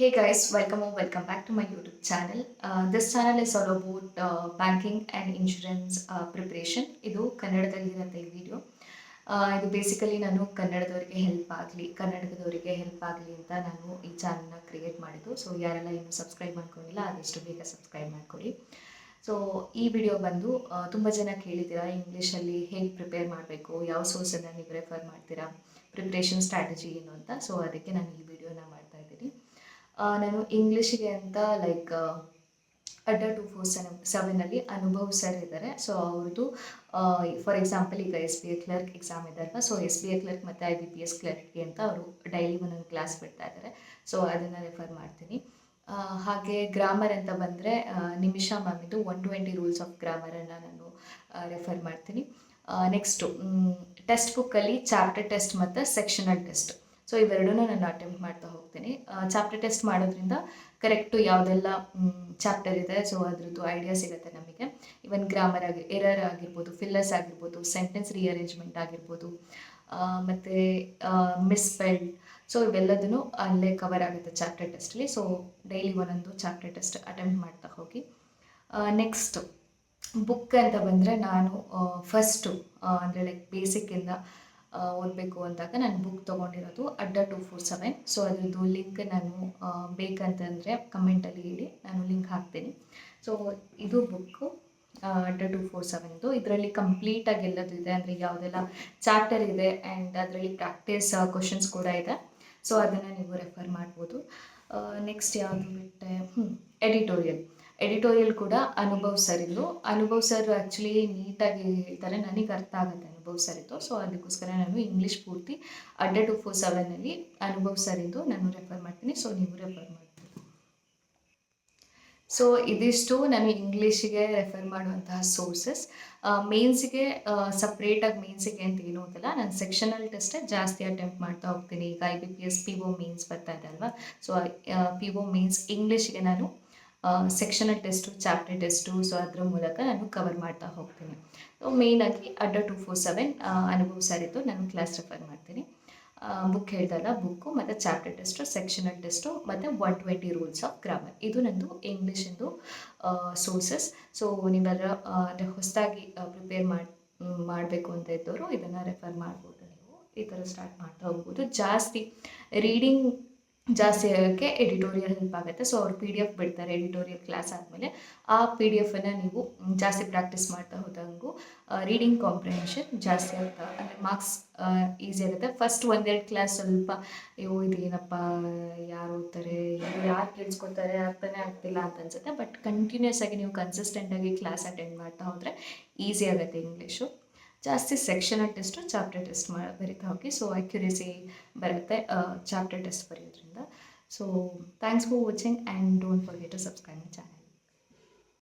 Hey guys, welcome back to my YouTube channel. This channel is all about banking and insurance preparation. ಇದು ಕನ್ನಡದಲ್ಲಿರುತ್ತೆ ಈ video. ಇದು basically ನಾನು ಕನ್ನಡದವರಿಗೆ help ಆಗಲಿ ಅಂತ ನಾನು ಈ ಚಾನಲ್ನ ಕ್ರಿಯೇಟ್ ಮಾಡಿದ್ದು. ಸೊ ಯಾರೆಲ್ಲ ಇನ್ನೂ ಸಬ್ಸ್ಕ್ರೈಬ್ ಮಾಡ್ಕೊಂಡಿಲ್ಲ ಆದಷ್ಟು ಬೇಗ ಸಬ್ಸ್ಕ್ರೈಬ್ ಮಾಡ್ಕೊಳ್ಳಿ. ಸೊ ಈ ವಿಡಿಯೋ ಬಂದು ತುಂಬ ಜನ ಕೇಳಿದ್ದೀರಾ ಇಂಗ್ಲೀಷಲ್ಲಿ ಹೇಗೆ ಪ್ರಿಪೇರ್ ಮಾಡಬೇಕು, ಯಾವ ಸೋರ್ಸನ್ನು ನೀವು ರೆಫರ್ ಮಾಡ್ತೀರಾ, ಪ್ರಿಪ್ರೇಷನ್ ಸ್ಟ್ರಾಟಜಿ ಏನು ಅಂತ. ಸೊ ಅದಕ್ಕೆ ನಾನು ಈ ವಿಡಿಯೋನ ಮಾಡ್ತಾ ಇದ್ದೀನಿ. ನಾನು ಇಂಗ್ಲೀಷಿಗೆ ಅಂತ ಅಡ್ಡ 247 ಅನುಭವ್ ಸರ್ ಇದ್ದಾರೆ. ಸೊ ಅವ್ರದ್ದು ಫಾರ್ ಎಕ್ಸಾಂಪಲ್ ಈಗ SBI ಕ್ಲರ್ಕ್ ಎಕ್ಸಾಮ್ ಇದೆ ಅಲ್ವಾ. ಸೊ SBI ಕ್ಲರ್ಕ್ ಮತ್ತು IBPS ಕ್ಲರ್ಕ್ಗೆ ಅಂತ ಅವರು ಡೈಲಿ ಒಂದೊಂದು ಕ್ಲಾಸ್ ಬಿಡ್ತಾ ಇದ್ದಾರೆ. ಸೊ ಅದನ್ನು ರೆಫರ್ ಮಾಡ್ತೀನಿ. ಹಾಗೆ ಗ್ರಾಮರ್ ಅಂತ ಬಂದರೆ ನಿಮಿಷಾ ಮ್ಯಾಮಿದು 120 ರೂಲ್ಸ್ ಆಫ್ ಗ್ರಾಮರನ್ನು ನಾನು ರೆಫರ್ ಮಾಡ್ತೀನಿ. ನೆಕ್ಸ್ಟು ಟೆಕ್ಸ್ಟ್ ಬುಕ್ಕಲ್ಲಿ ಚಾಪ್ಟರ್ ಟೆಸ್ಟ್ ಮತ್ತು ಸೆಕ್ಷನಲ್ ಟೆಸ್ಟ್, ಸೊ ಇವೆರಡೂ ನಾನು ಅಟೆಂಪ್ಟ್ ಮಾಡ್ತಾ ಹೋಗ್ತೀನಿ. ಚಾಪ್ಟರ್ ಟೆಸ್ಟ್ ಮಾಡೋದ್ರಿಂದ ಕರೆಕ್ಟು ಯಾವುದೆಲ್ಲ ಚಾಪ್ಟರ್ ಇದೆ, ಸೊ ಅದ್ರದ್ದು ಐಡಿಯಾ ಸಿಗುತ್ತೆ ನಮಗೆ. ಇವನ್ ಗ್ರಾಮರ್ ಎರರ್ ಆಗಿರ್ಬೋದು, ಫಿಲ್ಲರ್ಸ್ ಆಗಿರ್ಬೋದು, ಸೆಂಟೆನ್ಸ್ ರಿಅರೇಂಜ್ಮೆಂಟ್ ಆಗಿರ್ಬೋದು, ಮತ್ತು ಮಿಸ್ಪೆಲ್ಡ್, ಸೊ ಇವೆಲ್ಲದೂ ಅಲ್ಲೇ ಕವರ್ ಆಗುತ್ತೆ ಚಾಪ್ಟರ್ ಟೆಸ್ಟಲ್ಲಿ. ಸೊ ಡೈಲಿ ಒಂದೊಂದು ಚಾಪ್ಟರ್ ಟೆಸ್ಟ್ ಅಟೆಂಪ್ಟ್ ಮಾಡ್ತಾ ಹೋಗಿ. ನೆಕ್ಸ್ಟ್ ಬುಕ್ ಅಂತ ಬಂದರೆ ನಾನು ಫಸ್ಟು ಅಂದರೆ ಲೈಕ್ ಬೇಸಿಕ್ಕಿಂದ ಓದಬೇಕು ಅಂದಾಗ ನಾನು ಬುಕ್ ತೊಗೊಂಡಿರೋದು ಅಡ್ಡ 247. ಸೊ ಅದ್ರದ್ದು ಲಿಂಕ್ ನಾನು ಬೇಕಂತಂದರೆ ಕಮೆಂಟಲ್ಲಿ ಹೇಳಿ, ನಾನು ಲಿಂಕ್ ಹಾಕ್ತೀನಿ. ಸೊ ಇದು ಬುಕ್ಕು ಅಡ್ಡ 247. ಇದರಲ್ಲಿ ಕಂಪ್ಲೀಟಾಗಿ ಎಲ್ಲದು ಇದೆ, ಅಂದರೆ ಯಾವುದೆಲ್ಲ ಚಾಪ್ಟರ್ ಇದೆ ಆ್ಯಂಡ್ ಅದರಲ್ಲಿ ಪ್ರಾಕ್ಟೀಸ್ ಕ್ವಶನ್ಸ್ ಕೂಡ ಇದೆ. ಸೊ ಅದನ್ನು ನೀವು ರೆಫರ್ ಮಾಡ್ಬೋದು. ನೆಕ್ಸ್ಟ್ ಯಾವುದು ಬಿಟ್ಟೆ, ಎಡಿಟೋರಿಯಲ್ ಕೂಡ ಅನುಭವ್ ಸರ್ ಇದ್ದು. ಅನುಭವ್ ಸರ್ ಆ್ಯಕ್ಚುಲಿ ನೀಟಾಗಿ ಹೇಳ್ತಾರೆ, ನನಗೆ ಅರ್ಥ ಆಗುತ್ತೆ ಅನುಭವ್ ಸರ್ ಇದ್ದು. ಸೊ ಅದಕ್ಕೋಸ್ಕರ ನಾನು ಇಂಗ್ಲೀಷ್ ಪೂರ್ತಿ ಅಡ್ಡ 247 ಅನುಭವ್ ಸರ್ ಇದ್ದು ನಾನು ರೆಫರ್ ಮಾಡ್ತೀನಿ. ಸೊ ನೀವು ರೆಫರ್ ಮಾಡ್ತೀನಿ. ಸೊ ಇದಿಷ್ಟು ನಾನು ಇಂಗ್ಲೀಷಿಗೆ ರೆಫರ್ ಮಾಡುವಂತಹ ಸೋರ್ಸಸ್. ಮೇನ್ಸಿಗೆ ಸಪ್ರೇಟಾಗಿ ಮೇನ್ಸಿಗೆ ಅಂತ ಏನೂ ಅಂತಲ್ಲ, ನಾನು ಸೆಕ್ಷನಲ್ ಟೆಸ್ಟೇ ಜಾಸ್ತಿ ಅಟೆಂಪ್ಟ್ ಮಾಡ್ತಾ ಹೋಗ್ತೀನಿ. ಈಗ IBPS PO ಮೇನ್ಸ್ ಬರ್ತಾ ಇದೆ ಅಲ್ವಾ. ಸೊ PO ಮೇನ್ಸ್ ಇಂಗ್ಲೀಷಿಗೆ ನಾನು sectional test, chapter test, so ಅದರ ಮೂಲಕ ನಾನು ಕವರ್ ಮಾಡ್ತಾ ಹೋಗ್ತೀನಿ. ಸೊ ಮೇಯ್ನಾಗಿ ಅಡ್ಡ 247 ಅನುಭವ್ ಸರ್ ಇದ್ದು ನಾನು ಕ್ಲಾಸ್ ರೆಫರ್ ಮಾಡ್ತೀನಿ. ಬುಕ್ ಹೇಳ್ದಲ್ಲ, ಬುಕ್ಕು ಮತ್ತು ಚಾಪ್ಟರ್ ಟೆಸ್ಟು, ಸೆಕ್ಷನಲ್ ಟೆಸ್ಟು ಮತ್ತು 120 ರೂಲ್ಸ್ ಆಫ್ ಗ್ರಾಮರ್, ಇದು ನಂದು ಇಂಗ್ಲೀಷಿಂದು ಸೋರ್ಸಸ್. ಸೊ ನೀವೆಲ್ಲ ಅಂದರೆ ಹೊಸದಾಗಿ ಪ್ರಿಪೇರ್ ಮಾಡಬೇಕು ಅಂತ ಇದ್ದವರು ಇದನ್ನು ರೆಫರ್ ಮಾಡ್ಬೋದು. ನೀವು ಈ ಥರ ಸ್ಟಾರ್ಟ್ ಮಾಡ್ತಾ ಹೋಗ್ಬೋದು. ಜಾಸ್ತಿ ರೀಡಿಂಗ್ ಜಾಸ್ತಿ ಆಗೋಕ್ಕೆ ಎಡಿಟೋರಿಯಲ್ ಹೆಲ್ಪ್ ಆಗುತ್ತೆ. ಸೊ ಅವ್ರು PDF ಬಿಡ್ತಾರೆ ಎಡಿಟೋರಿಯಲ್ ಕ್ಲಾಸ್ ಆದಮೇಲೆ. ಆ PDF ನೀವು ಜಾಸ್ತಿ ಪ್ರಾಕ್ಟೀಸ್ ಮಾಡ್ತಾ ಹೋದಂಗೂ ರೀಡಿಂಗ್ ಕಾಂಪ್ರಿಹೆನ್ಷನ್ ಜಾಸ್ತಿ ಆಗ್ತಾ, ಅಂದರೆ ಮಾರ್ಕ್ಸ್ ಈಸಿ ಆಗುತ್ತೆ. ಫಸ್ಟ್ ಒಂದೆರಡು ಕ್ಲಾಸ್ ಸ್ವಲ್ಪ ಇದೇನಪ್ಪ, ಯಾರು ಓದ್ತಾರೆ, ಯಾರು ಕೇಳಿಸ್ಕೊತಾರೆ, ಅರ್ಥನೇ ಆಗ್ತಿಲ್ಲ ಅಂತ ಅನ್ಸುತ್ತೆ. ಬಟ್ ಕಂಟಿನ್ಯೂಸ್ ಆಗಿ ನೀವು ಕನ್ಸಿಸ್ಟೆಂಟಾಗಿ ಕ್ಲಾಸ್ ಅಟೆಂಡ್ ಮಾಡ್ತಾ ಹೋದರೆ ಈಸಿ ಆಗುತ್ತೆ ಇಂಗ್ಲೀಷು. ಜಾಸ್ತಿ ಸೆಕ್ಷನಲ್ ಟೆಸ್ಟು, ಚಾಪ್ಟರ್ ಟೆಸ್ಟ್ ಬರಿತಾ ಹೋಗಿ. ಸೊ ಅಕ್ಯುರೇಸಿ ಬರುತ್ತೆ ಚಾಪ್ಟರ್ ಟೆಸ್ಟ್ ಬರೆಯೋದ್ರಿಂದ. So thanks for watching and don't forget to subscribe my channel.